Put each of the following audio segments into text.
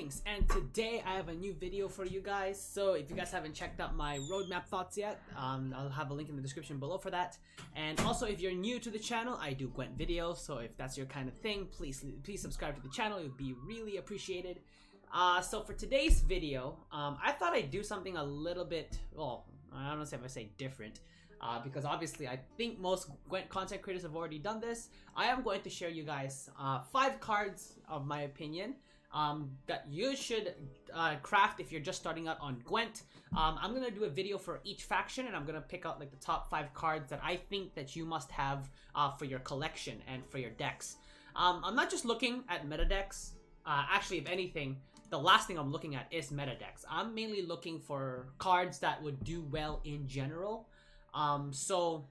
Greetings, and today I have a new video for you guys. So if you guys haven't checked out my roadmap thoughts yet, I'll have a link in the description below for that. And also, if you're new to the channel, I do Gwent videos, so if that's your kind of thing, please subscribe to the channel. It would be really appreciated. So for today's video, I thought I'd do something a little bit, well, I don't know if I say different, because obviously I think most Gwent content creators have already done this. I am going to share you guys 5 cards of my opinion that you should craft if you're just starting out on Gwent. I'm gonna do a video for each faction, and I'm gonna pick out like the top 5 cards that I think that you must have for your collection and for your decks. I'm not just looking at meta decks. Actually, if anything, the last thing I'm looking at is meta decks. I'm mainly looking for cards that would do well in general. So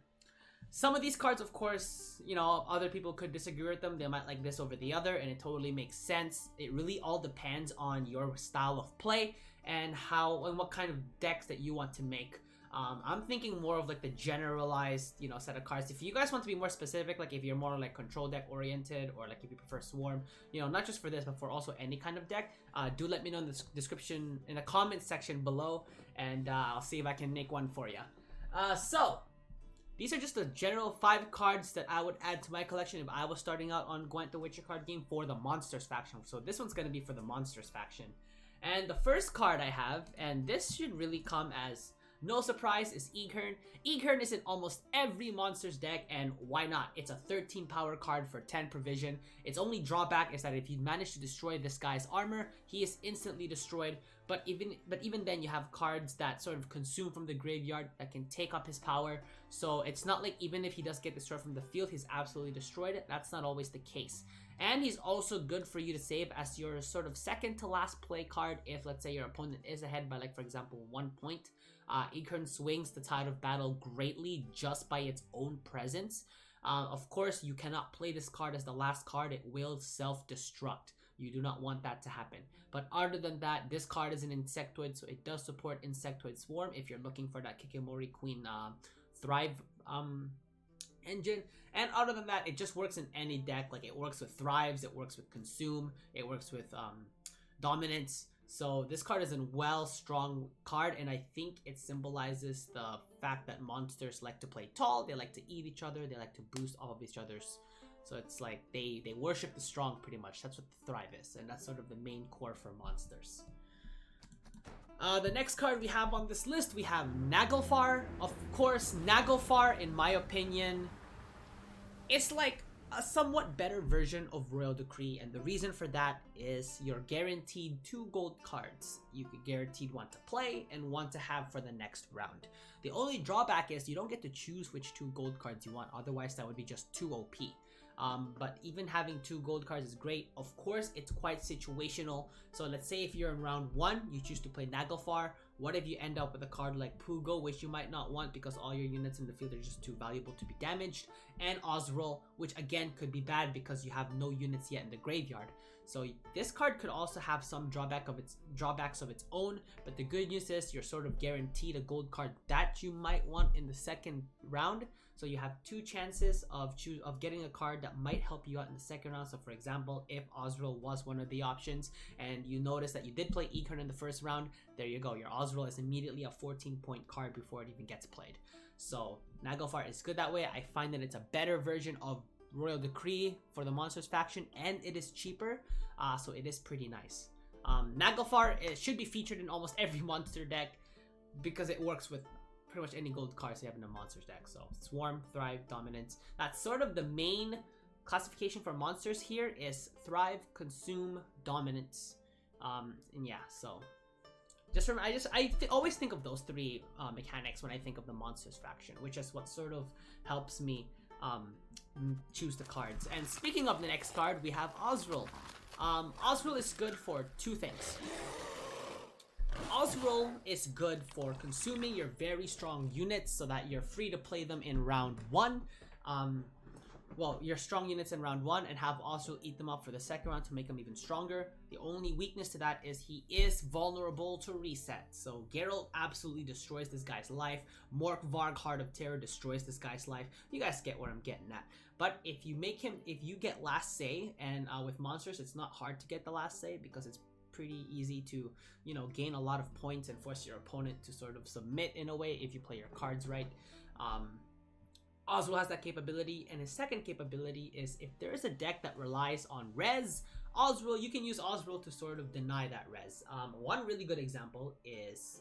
some of these cards, of course, you know, other people could disagree with them. They might like this over the other, and it totally makes sense. It really all depends on your style of play and what kind of decks that you want to make. I'm thinking more of like the generalized, you know, set of cards. If you guys want to be more specific, like if you're more like control deck oriented, or like if you prefer Swarm, you know, not just for this, but for also any kind of deck, do let me know in the description, in the comment section below, and I'll see if I can make one for you. So these are just the general 5 cards that I would add to my collection if I was starting out on Gwent the Witcher card game for the Monsters faction. So this one's going to be for the Monsters faction. And the first card I have, and this should really come as no surprise, is Eghern. Eghern is in almost every Monsters deck, and why not? It's a 13 power card for 10 provision. Its only drawback is that if you manage to destroy this guy's armor, he is instantly destroyed. But even then, you have cards that sort of consume from the graveyard that can take up his power. So it's not like even if he does get destroyed from the field, he's absolutely destroyed. That's not always the case. And he's also good for you to save as your sort of second to last play card if, let's say, your opponent is ahead by, like, for example, 1 point. Eghern swings the tide of battle greatly just by its own presence. Of course, you cannot play this card as the last card. It will self-destruct. You do not want that to happen. But other than that, this card is an insectoid, so it does support Insectoid Swarm if you're looking for that Kikimori Queen Thrive engine. And other than that, it just works in any deck. Like, it works with Thrives, it works with Consume, it works with Dominance. So this card is a strong card, and I think it symbolizes the fact that monsters like to play tall, they like to eat each other, they like to boost off of each other's. So it's like they worship the strong pretty much. That's what the Thrive is, and that's sort of the main core for monsters. The next card we have on this list, we have Naglfar. Of course, Naglfar, in my opinion, it's like a somewhat better version of Royal Decree, and the reason for that is you're guaranteed 2 gold cards. You could guaranteed one to play and one to have for the next round. The only drawback is you don't get to choose which 2 gold cards you want, otherwise that would be just too OP. But even having 2 gold cards is great. Of course, it's quite situational. So let's say if you're in round 1, you choose to play Naglfar. What if you end up with a card like Pugo, which you might not want because all your units in the field are just too valuable to be damaged, and Azrael, which again could be bad because you have no units yet in the graveyard. So this card could also have some drawbacks of its own, but the good news is you're sort of guaranteed a gold card that you might want in the second round. So you have 2 chances of getting a card that might help you out in the second round. So for example, if Azrael was one of the options and you notice that you did play Eghern in the first round, there you go. Your Azrael is immediately a 14-point card before it even gets played. So Naglfar is good that way. I find that it's a better version of Royal Decree for the Monsters faction, and it is cheaper, so it is pretty nice. Naglfar, it should be featured in almost every monster deck because it works with pretty much any gold cards you have in a monsters deck. So Swarm, Thrive, Dominance. That's sort of the main classification for monsters here is Thrive, Consume, Dominance. And yeah, so just remember, I always think of those 3 mechanics when I think of the monsters faction, which is what sort of helps me choose the cards. And speaking of the next card, we have Azrael. Azrael is good for 2 things. Azrael is good for consuming your very strong units so that you're free to play them in round 1. Well, your strong units in round 1, and have Azrael eat them up for the second round to make them even stronger. The only weakness to that is he is vulnerable to reset. So Geralt absolutely destroys this guy's life. Mork Varg, Heart of Terror, destroys this guy's life. You guys get where I'm getting at. But if you get last say, and with monsters it's not hard to get the last say because it's pretty easy to, you know, gain a lot of points and force your opponent to sort of submit in a way if you play your cards right. Azrael has that capability, and his second capability is if there is a deck that relies on res, Azrael, you can use Azrael to sort of deny that res. One really good example is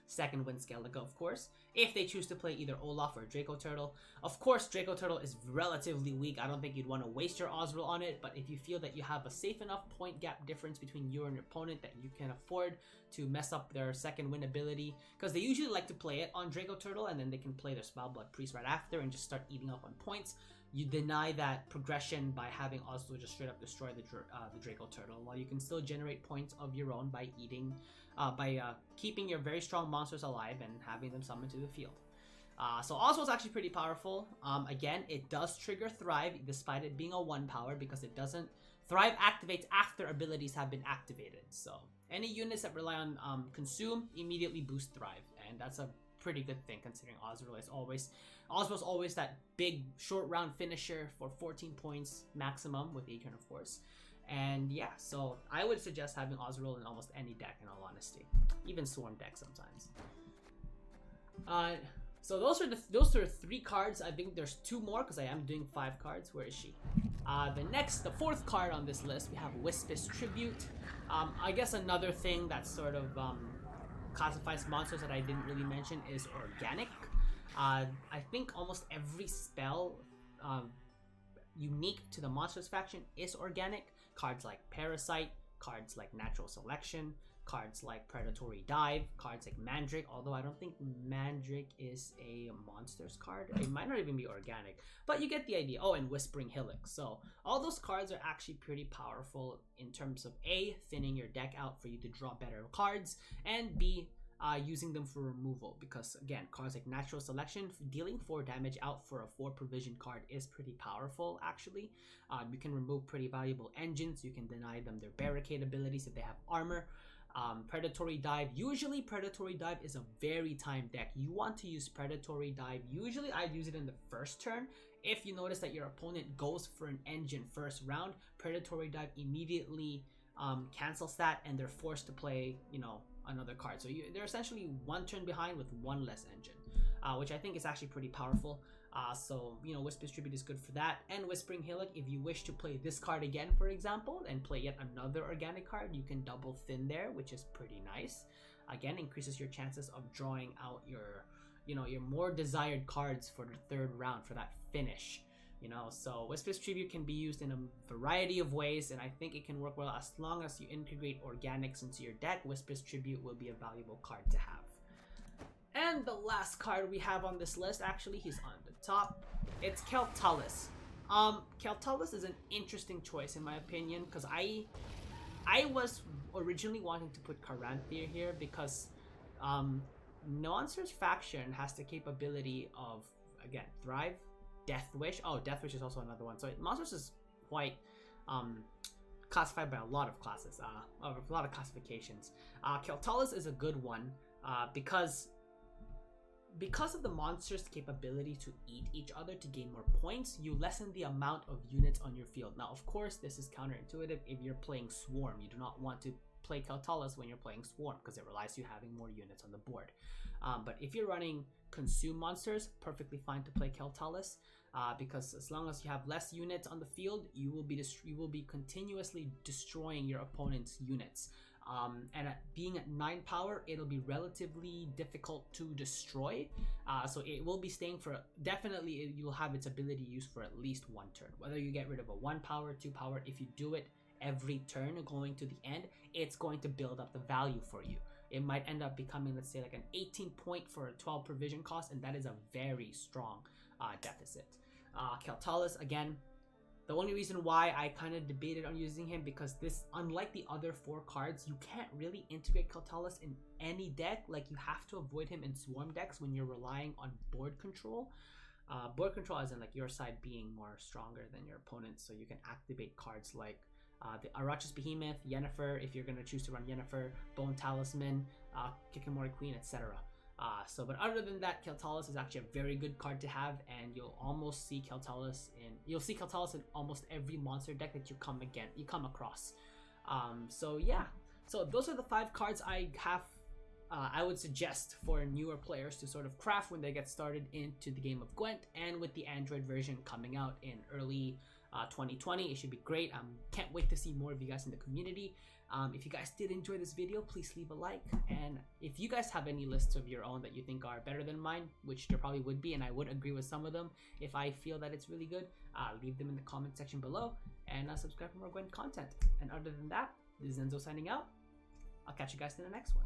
second Wind Skellige, of course, if they choose to play either Olaf or Draco Turtle. Of course, Draco Turtle is relatively weak. I don't think you'd want to waste your Azrael on it, but if you feel that you have a safe enough point gap difference between you and your opponent that you can afford to mess up their second wind ability, because they usually like to play it on Draco Turtle and then they can play their Spellblood Priest right after and just start eating up on points. You deny that progression by having Azrael just straight up destroy the Draco Turtle, while you can still generate points of your own by eating, keeping your very strong monsters alive and having them summoned to the field. So Azrael's actually pretty powerful. Again, it does trigger Thrive despite it being a 1 power, because it doesn't. Thrive activates after abilities have been activated. So any units that rely on Consume immediately boost Thrive, and that's a pretty good thing considering Azrael's always that big short round finisher for 14 points maximum with Acorn, of course. And yeah, so I would suggest having Azrael in almost any deck, in all honesty, even Swarm deck sometimes. So those are 3 cards. I think there's 2 more because I am doing 5 cards. Where is she? The 4th card on this list, we have Wisp's Tribute. I guess another thing that sort of classifies monsters that I didn't really mention is organic. I think almost every spell unique to the monsters faction is organic. Cards like Parasite, cards like Natural Selection, cards like Predatory Dive, cards like Mandrake, although I don't think Mandrake is a monsters card. It might not even be organic, but you get the idea. Oh, and Whispering Hillock. So all those cards are actually pretty powerful in terms of A, thinning your deck out for you to draw better cards, and B, using them for removal, because again, cards like Natural Selection, dealing 4 damage out for a 4 provision card is pretty powerful actually. You can remove pretty valuable engines, you can deny them their barricade abilities if they have armor. Predatory Dive, usually Predatory Dive is a very timed deck. You want to use Predatory Dive, usually I'd use it in the first turn. If you notice that your opponent goes for an engine first round, Predatory Dive immediately cancels that and they're forced to play, you know, another card. So they're essentially 1 turn behind with 1 less engine, which I think is actually pretty powerful. So, you know, Wisp's Tribute is good for that. And Whispering Hillock, if you wish to play this card again, for example, and play yet another organic card, you can double thin there, which is pretty nice. Again, increases your chances of drawing out your, you know, your more desired cards for the 3rd round for that finish. You know, so Wisp's Tribute can be used in a variety of ways, and I think it can work well as long as you integrate organics into your deck. Wisp's Tribute will be a valuable card to have. And the last card we have on this list, actually, he's on the top. It's Kelp Tallis. Kelp Tallis is an interesting choice in my opinion, because I was originally wanting to put Caranthir here because Monsters faction has the capability of, again, Thrive, Death Wish. Oh, Death Wish is also another one. So Monsters is quite classified by a lot of classes, a lot of classifications. Kelp Tallis is a good one because of the monster's capability to eat each other to gain more points, you lessen the amount of units on your field. Now, of course, this is counterintuitive. If you're playing Swarm, you do not want to play Kelp Tallis when you're playing Swarm because it relies on you having more units on the board. But if you're running Consume monsters, perfectly fine to play Kelp Tallis because as long as you have less units on the field, you will be continuously destroying your opponent's units. And being at 9 power, it'll be relatively difficult to destroy. So it will be staying for, definitely you'll have its ability used for at least 1 turn. Whether you get rid of a 1 power, 2 power, if you do it every turn going to the end, it's going to build up the value for you. It might end up becoming, let's say, like an 18 point for a 12 provision cost, and that is a very strong deficit. Kelp Tallis, again, the only reason why I kind of debated on using him, because this, unlike the other 4 cards, you can't really integrate Kelp Tallis in any deck. Like, you have to avoid him in Swarm decks when you're relying on board control. Board control as in like your side being more stronger than your opponent, so you can activate cards like the Arachis Behemoth, Yennefer, if you're going to choose to run Yennefer, Bone Talisman, Kikimori Queen, etc. But other than that, Kelp Tallis is actually a very good card to have, and you'll almost see Kelp Tallis in almost every monster deck that you come across. So yeah, So those are the 5 cards I would suggest for newer players to sort of craft when they get started into the game of Gwent, and with the Android version coming out in early 2020, it should be great. Can't wait to see more of you guys in the community. If you guys did enjoy this video, please leave a like, and if you guys have any lists of your own that you think are better than mine, which there probably would be, and I would agree with some of them if I feel that it's really good, leave them in the comment section below, and subscribe for more Gwent content. And other than that, this is Enzo signing out. I'll catch you guys in the next one.